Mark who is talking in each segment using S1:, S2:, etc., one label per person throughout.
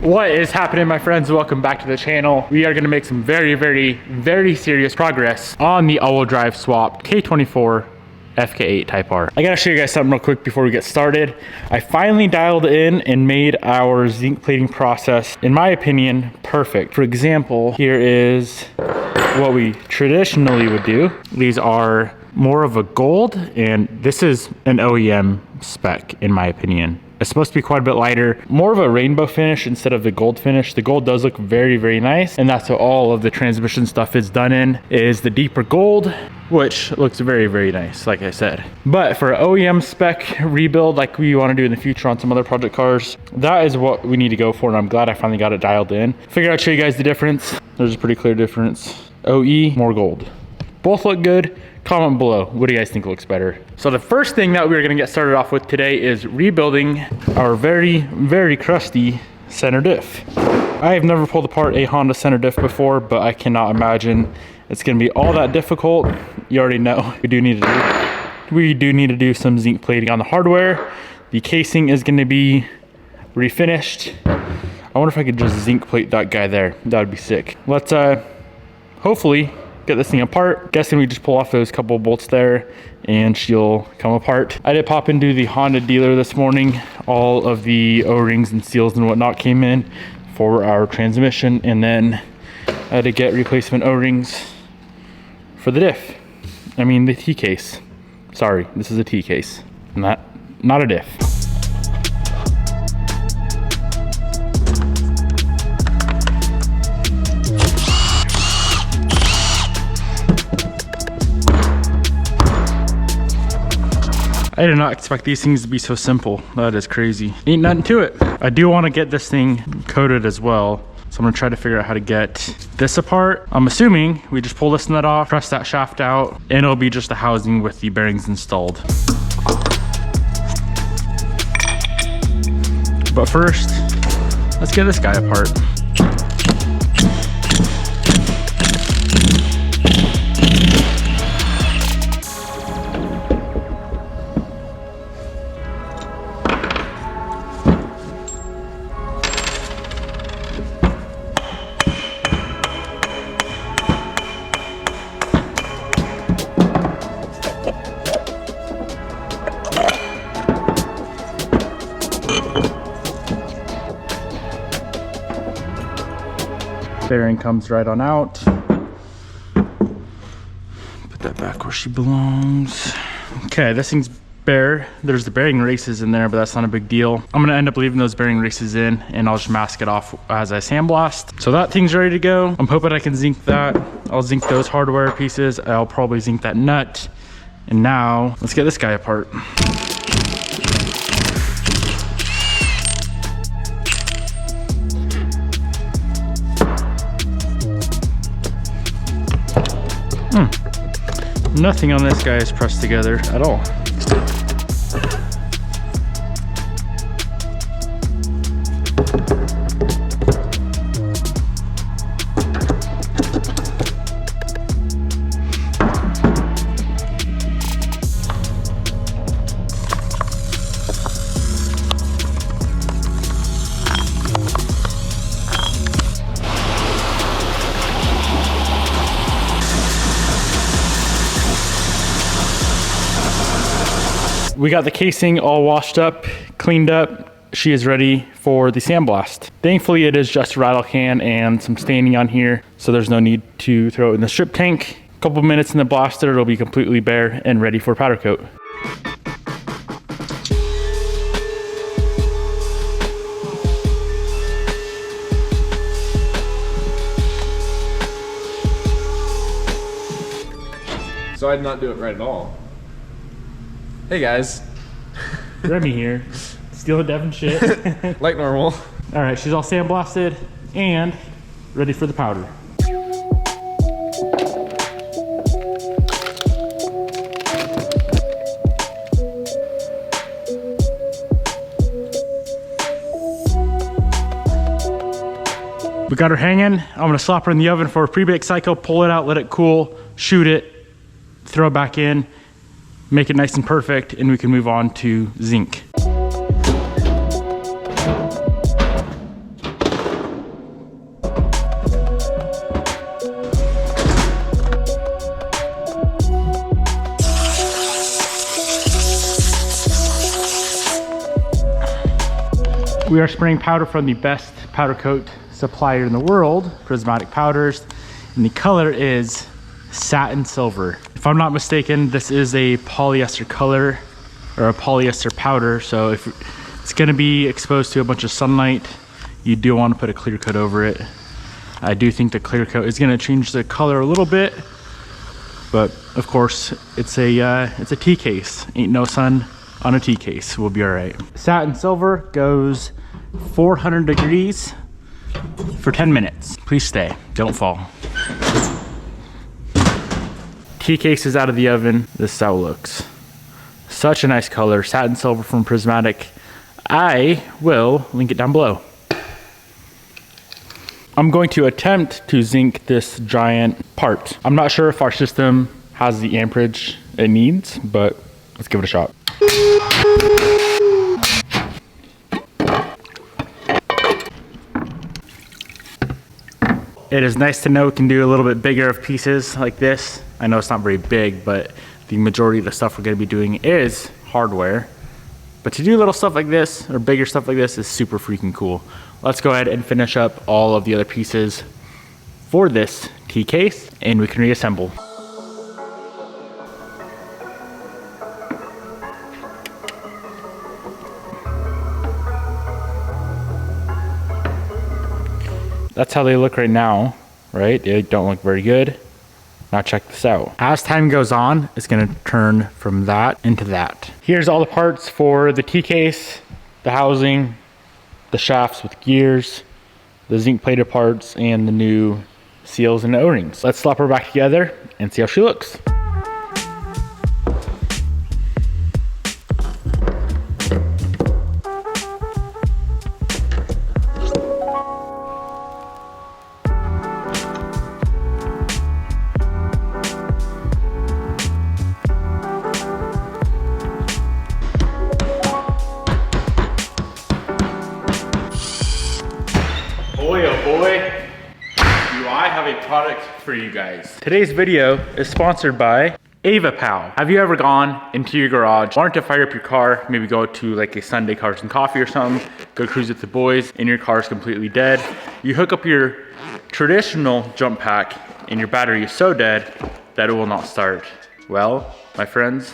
S1: What is happening, my friends? Welcome back to the channel. We are going to make some very serious progress on the all-wheel drive swap K24 FK8 Type R. I gotta show you guys something real quick before we get started. I finally dialed in and made our zinc plating process, in my opinion, perfect. For example, here is what we traditionally would do. These are more of a gold, and this is an OEM spec, in my opinion. It's supposed to be quite a bit lighter, more of a rainbow finish instead of the gold finish. The gold does look very nice, and that's what all of the transmission stuff is done in, is the deeper gold, which looks very nice, like I said. But for OEM spec rebuild like we want to do in the future on some other project cars, that is what we need to go for, and I'm glad I finally got it dialed in. Figured I'd show you guys the difference. There's a pretty clear difference. OE, more gold. Both look good. Comment below, what do you guys think looks better? So the first thing that we're gonna get started off with today is rebuilding our very crusty center diff. I have never pulled apart a Honda center diff before, but I cannot imagine it's gonna be all that difficult. You already know we do need to do some zinc plating on the hardware. The casing is gonna be refinished. I wonder if I could just zinc plate that guy there. That would be sick. Let's hopefully get this thing apart. Guessing we just pull off those couple bolts there and she'll come apart. I did pop into the Honda dealer this morning. All of the O-rings and seals and whatnot came in for our transmission, and then I had to get replacement O-rings for the diff. I mean the T case. Sorry, this is a T case, not a diff. I did not expect these things to be so simple. That is crazy. Ain't nothing to it. I do want to get this thing coated as well. So I'm gonna try to figure out how to get this apart. I'm assuming we just pull this nut off, press that shaft out, and it'll be just the housing with the bearings installed. But first, let's get this guy apart. Bearing comes right on out. Put that back where she belongs. Okay, this thing's bare. There's the bearing races in there, but that's not a big deal. I'm gonna end up leaving those bearing races in, and I'll just mask it off as I sandblast. So that thing's ready to go. I'm hoping I can zinc that. I'll zinc those hardware pieces. I'll probably zinc that nut. And now, let's get this guy apart. Nothing on this guy is pressed together at all. We got the casing all washed up, cleaned up. She is ready for the sandblast. Thankfully, it is just a rattle can and some staining on here, so there's no need to throw it in the strip tank. A couple minutes in the blaster, it'll be completely bare and ready for powder coat.
S2: So I did not do it right at all. Hey guys.
S1: Remy here, stealing Devin shit.
S2: Like normal.
S1: All right, she's all sandblasted and ready for the powder. We got her hanging. I'm gonna slap her in the oven for a pre-bake cycle, pull it out, let it cool, shoot it, throw it back in, make it nice and perfect, and we can move on to zinc. We are spraying powder from the best powder coat supplier in the world, Prismatic Powders, and the color is satin silver. If I'm not mistaken, this is a polyester color or a polyester powder, so if it's going to be exposed to a bunch of sunlight, you do want to put a clear coat over it. I do think the clear coat is going to change the color a little bit, but of course it's a tea case. Ain't no sun on a tea case. We'll be all right. Satin silver goes 400 degrees for 10 minutes. Please stay, don't fall. Tea case is out of the oven. This is how it looks. Such a nice color, satin silver from Prismatic. I will link it down below. I'm going to attempt to zinc this giant part. I'm not sure if our system has the amperage it needs, but let's give it a shot. It is nice to know we can do a little bit bigger of pieces like this. I know it's not very big, but the majority of the stuff we're gonna be doing is hardware. But to do little stuff like this, or bigger stuff like this, is super freaking cool. Let's go ahead and finish up all of the other pieces for this tea case, and we can reassemble. That's how they look right now, right? They don't look very good. Now check this out. As time goes on, it's gonna turn from that into that. Here's all the parts for the tea case, the housing, the shafts with gears, the zinc plated parts, and the new seals and O-rings. Let's slap her back together and see how she looks. Boy, oh boy, do I have a product for you guys. Today's video is sponsored by AWD. Have you ever gone into your garage, wanted to fire up your car, maybe go to like a Sunday Cars and Coffee or something, go cruise with the boys, and your car is completely dead. You hook up your traditional jump pack and your battery is so dead that it will not start. Well, my friends,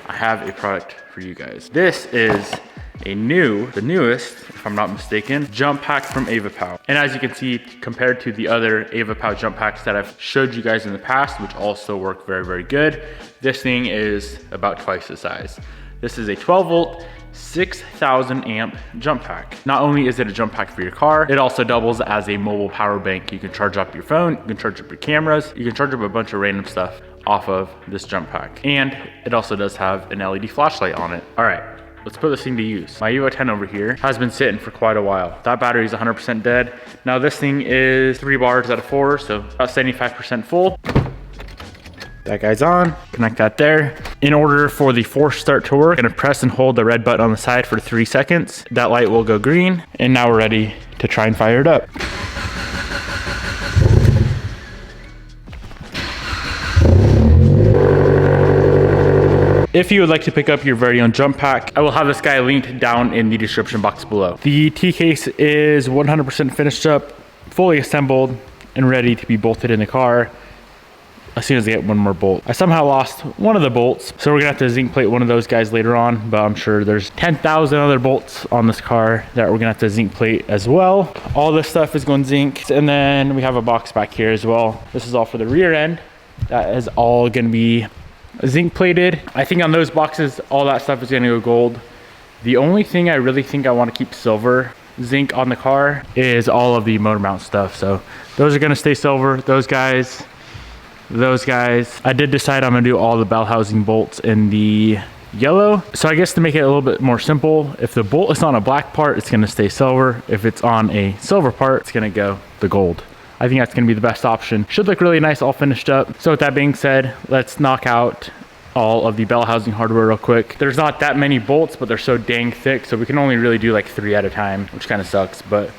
S1: I have a product for you guys. This is the newest, if I'm not mistaken, jump pack from AWD. And as you can see, compared to the other AWD jump packs that I've showed you guys in the past, which also work very, very good, this thing is about twice the size. This is a 12 volt, 6,000 amp jump pack. Not only is it a jump pack for your car, it also doubles as a mobile power bank. You can charge up your phone, you can charge up your cameras, you can charge up a bunch of random stuff off of this jump pack. And it also does have an LED flashlight on it. All right. Let's put this thing to use. My Evo 10 over here has been sitting for quite a while. That battery is 100% dead. Now this thing is 3 bars out of 4, so about 75% full. That guy's on, connect that there. In order for the force start to work, I'm gonna press and hold the red button on the side for 3 seconds. That light will go green, and now we're ready to try and fire it up. If you would like to pick up your very own jump pack, I will have this guy linked down in the description box below. The tea case is 100% finished up, fully assembled, and ready to be bolted in the car as soon as I get one more bolt. I somehow lost one of the bolts, so we're gonna have to zinc plate one of those guys later on, but I'm sure there's 10,000 other bolts on this car that we're gonna have to zinc plate as well. All this stuff is going zinc, and then we have a box back here as well. This is all for the rear end. That is all gonna be zinc plated. I think on those boxes, all that stuff is gonna go gold. The only thing I really think I want to keep silver zinc on the car is all of the motor mount stuff. So those are gonna stay silver. Those guys. I did decide I'm gonna do all the bell housing bolts in the yellow. So I guess to make it a little bit more simple, if the bolt is on a black part, it's gonna stay silver. If it's on a silver part, it's gonna go the gold. I think that's gonna be the best option. Should look really nice all finished up. So with that being said, let's knock out all of the bell housing hardware real quick. There's not that many bolts, but they're so dang thick, so we can only really do like 3 at a time, which kind of sucks, but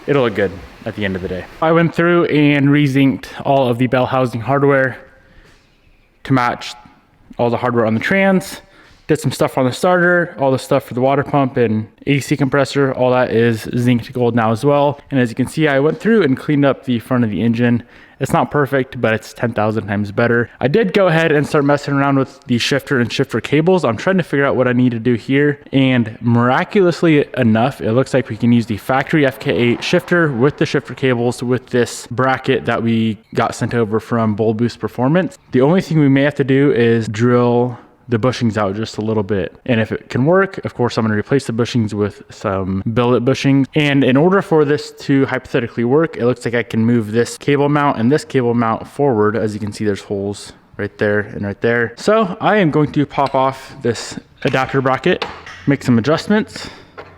S1: it'll look good at the end of the day. I went through and re-zinced all of the bell housing hardware to match all the hardware on the trans. Did some stuff on the starter, all the stuff for the water pump and AC compressor, all that is zinc to gold now as well. And as you can see, I went through and cleaned up the front of the engine. It's not perfect, but it's 10,000 times better. I did go ahead and start messing around with the shifter and shifter cables. I'm trying to figure out what I need to do here. And miraculously enough, it looks like we can use the factory FK8 shifter with the shifter cables with this bracket that we got sent over from Bold Boost Performance. The only thing we may have to do is drill the bushings out just a little bit. And if it can work, of course, I'm going to replace the bushings with some billet bushings. And in order for this to hypothetically work, it looks like I can move this cable mount and this cable mount forward. As you can see, there's holes right there and right there. So I am going to pop off this adapter bracket, make some adjustments,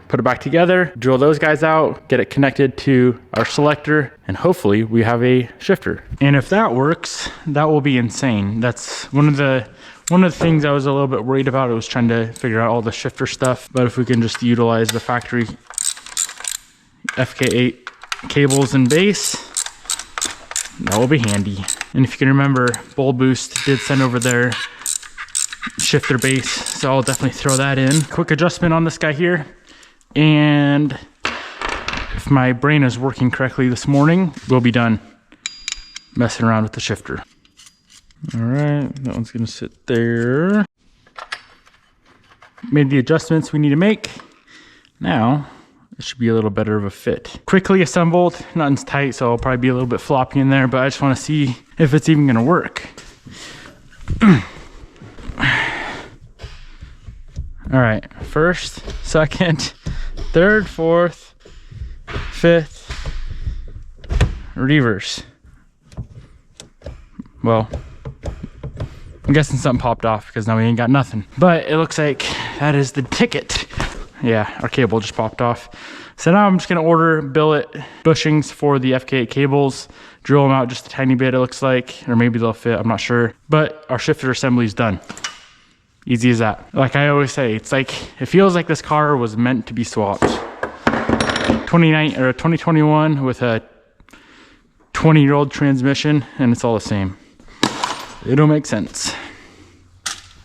S1: put it back together, drill those guys out, get it connected to our selector, and hopefully we have a shifter. And if that works, that will be insane. That's one of the things I was a little bit worried about. I was trying to figure out all the shifter stuff, but if we can just utilize the factory FK8 cables and base, that will be handy. And if you can remember, Bold Boost did send over their shifter base, so I'll definitely throw that in. Quick adjustment on this guy here, and if my brain is working correctly this morning, we'll be done messing around with the shifter. All right, that one's gonna sit there. Made the adjustments we need to make. Now, it should be a little better of a fit. Quickly assembled, nothing's tight, so I'll probably be a little bit floppy in there, but I just wanna see if it's even gonna work. All right, first, second, third, fourth, fifth, reverse. Well, I'm guessing something popped off because now we ain't got nothing. But it looks like that is the ticket. Yeah, our cable just popped off. So now I'm just gonna order billet bushings for the FK8 cables, drill them out just a tiny bit, it looks like, or maybe they'll fit, I'm not sure. But our shifter assembly is done. Easy as that. Like I always say, it's like, it feels like this car was meant to be swapped. 2021 with a 20-year-old transmission, and it's all the same. It'll make sense.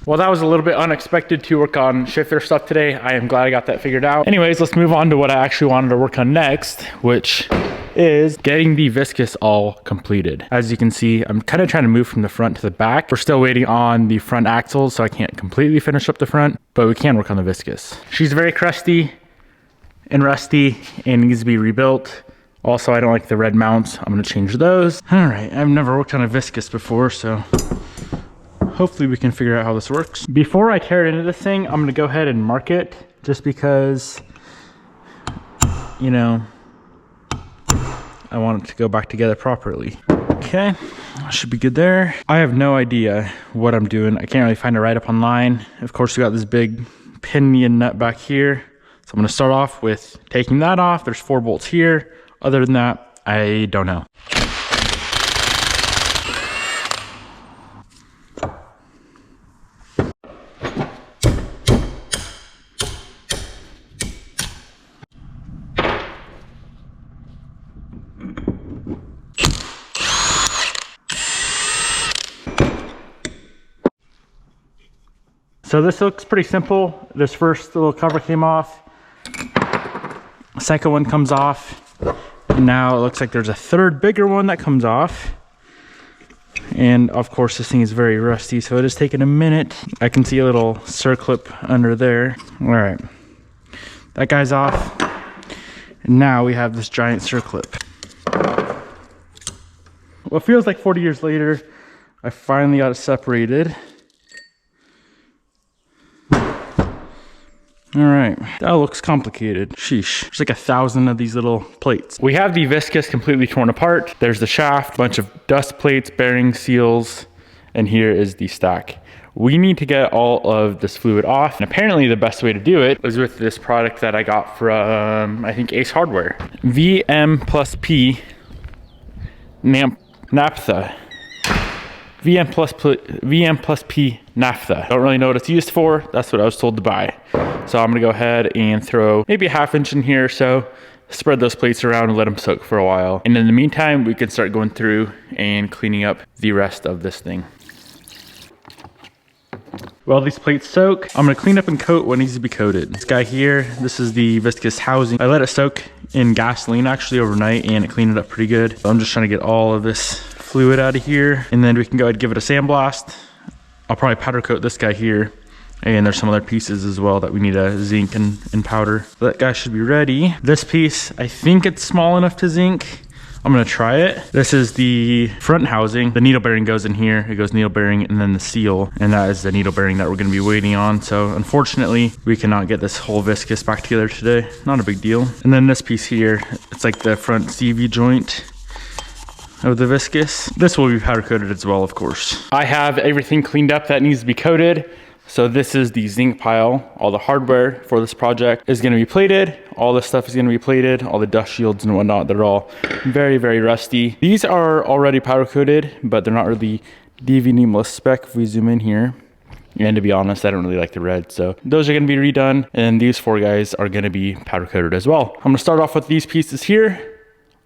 S1: Well, that was a little bit unexpected to work on shifter stuff today. I am glad I got that figured out. Anyways, let's move on to what I actually wanted to work on next, which is getting the Viscous all completed. As you can see, I'm kind of trying to move from the front to the back. We're still waiting on the front axles, so I can't completely finish up the front, but we can work on the Viscous. She's very crusty and rusty and needs to be rebuilt. Also, I don't like the red mounts. I'm gonna change those. All right, I've never worked on a Viscous before, so hopefully we can figure out how this works. Before I tear it into this thing, I'm gonna go ahead and mark it, just because, you know, I want it to go back together properly. Okay, should be good there. I have no idea what I'm doing. I can't really find a write-up online. Of course, we got this big pinion nut back here. So I'm gonna start off with taking that off. There's 4 bolts here. Other than that, I don't know. So this looks pretty simple. This first little cover came off. The second one comes off. And now it looks like there's a third bigger one that comes off. And of course this thing is very rusty, so it is taking a minute. I can see a little circlip under there. All right, that guy's off. And now we have this giant circlip. Well, it feels like 40 years later, I finally got it separated. All right, that looks complicated. Sheesh, there's like 1,000 of these little plates. We have the Viscous completely torn apart. There's the shaft, bunch of dust plates, bearings, seals, and here is the stack. We need to get all of this fluid off, and apparently the best way to do it is with this product that I got from, I think, Ace Hardware. VM+P naphtha. VM+P naphtha. Don't really know what it's used for. That's what I was told to buy. So I'm gonna go ahead and throw maybe a ½ inch in here or so, spread those plates around and let them soak for a while. And in the meantime, we can start going through and cleaning up the rest of this thing. While these plates soak, I'm gonna clean up and coat what needs to be coated. This guy here, this is the Viscous housing. I let it soak in gasoline actually overnight and it cleaned it up pretty good. So I'm just trying to get all of this fluid out of here, and then we can go ahead and give it a sandblast. I'll probably powder coat this guy here. And there's some other pieces as well that we need to zinc and powder. That guy should be ready. This piece, I think it's small enough to zinc. I'm gonna try it. This is the front housing. The needle bearing goes in here. It goes needle bearing and then the seal. And that is the needle bearing that we're gonna be waiting on. So unfortunately, we cannot get this whole Viscous back together today. Not a big deal. And then this piece here, it's like the front CV joint of the Viscous. This will be powder coated as well, of course. I have everything cleaned up that needs to be coated. So this is the zinc pile. All the hardware for this project is gonna be plated. All this stuff is gonna be plated. All the dust shields and whatnot, they're all very, very rusty. These are already powder coated, but they're not really Devin Niemela spec if we zoom in here. And to be honest, I don't really like the red. So those are gonna be redone. And these 4 guys are gonna be powder coated as well. I'm gonna start off with these pieces here.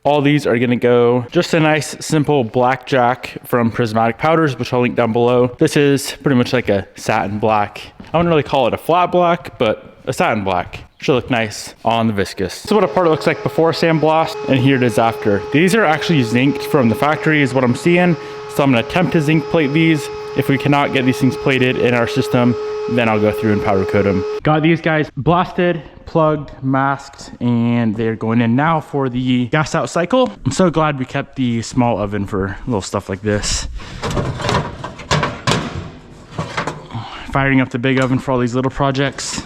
S1: All these are gonna go just a nice simple blackjack from Prismatic Powders, which I'll link down below. This is pretty much like a satin black. I wouldn't really call it a flat black, but a satin black. Should look nice on the Viscous. This is what a part looks like before sandblast, and here it is after. These are actually zinced from the factory is what I'm seeing. So I'm gonna attempt to zinc plate these. If we cannot get these things plated in our system, then I'll go through and powder coat them. Got these guys blasted, plugged, masked, and they're going in now for the gas out cycle. I'm so glad we kept the small oven for little stuff like this. Firing up the big oven for all these little projects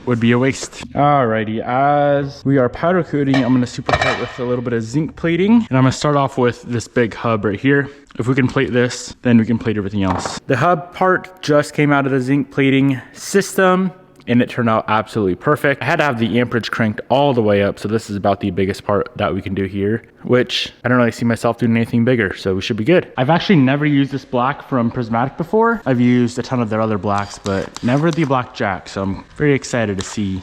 S1: would be a waste. Alrighty, as we are powder coating, I'm gonna super coat with a little bit of zinc plating. And I'm gonna start off with this big hub right here. If we can plate this, then we can plate everything else. The hub part just came out of the zinc plating system and it turned out absolutely perfect. I had to have the amperage cranked all the way up, so this is about the biggest part that we can do here, which I don't really see myself doing anything bigger, so we should be good. I've actually never used this black from Prismatic before. I've used a ton of their other blacks, but never the blackjack, so I'm very excited to see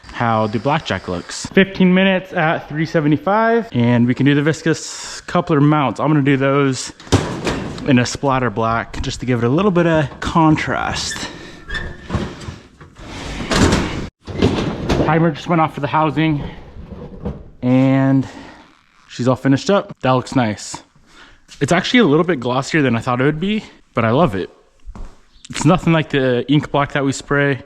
S1: how the blackjack looks. 15 minutes at 375, and we can do the Viscous coupler mounts. I'm gonna do those in a splatter black just to give it a little bit of contrast. Timer just went off for the housing and she's all finished up. That looks nice. It's actually a little bit glossier than I thought it would be, but I love it. It's nothing like the ink black that we spray,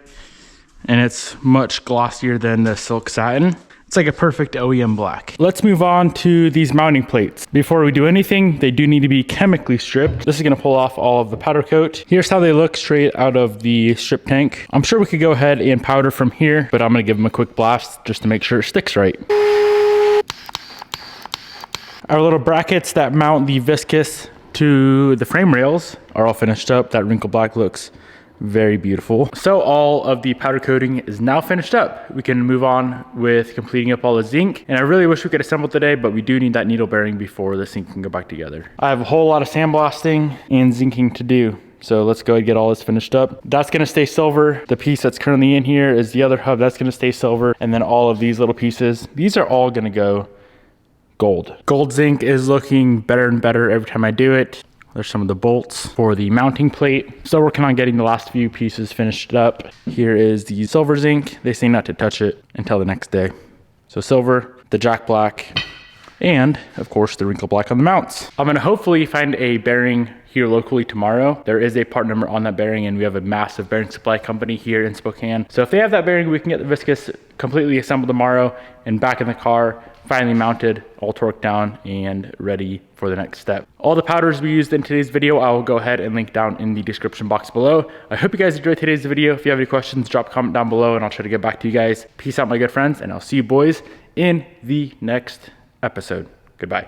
S1: and it's much glossier than the silk satin. It's like a perfect OEM black. Let's move on to these mounting plates. Before we do anything, they do need to be chemically stripped. This is gonna pull off all of the powder coat. Here's how they look straight out of the strip tank. I'm sure we could go ahead and powder from here, but I'm gonna give them a quick blast just to make sure it sticks right. Our little brackets that mount the Viscous to the frame rails are all finished up. That wrinkle black looks very beautiful. So all of the powder coating is now finished up. We can move on with completing up all the zinc. And I really wish we could assemble today, but we do need that needle bearing before the zinc can go back together. I have a whole lot of sandblasting and zinking to do. So let's go ahead and get all this finished up. That's gonna stay silver. The piece that's currently in here is the other hub. That's gonna stay silver. And then all of these little pieces, these are all gonna go gold. Gold zinc is looking better and better every time I do it. There's some of the bolts for the mounting plate. Still working on getting the last few pieces finished up. Here is the silver zinc. They say not to touch it until the next day. So silver, the jack black, and of course the wrinkle black on the mounts. I'm gonna hopefully find a bearing here locally tomorrow. There is a part number on that bearing, and we have a massive bearing supply company here in Spokane. So if they have that bearing, we can get the Viscous completely assembled tomorrow and back in the car, finally mounted, all torqued down and ready for the next step. All the powders we used in today's video, I will go ahead and link down in the description box below. I hope you guys enjoyed today's video. If you have any questions, drop a comment down below and I'll try to get back to you guys. Peace out, my good friends, and I'll see you boys in the next episode. Goodbye.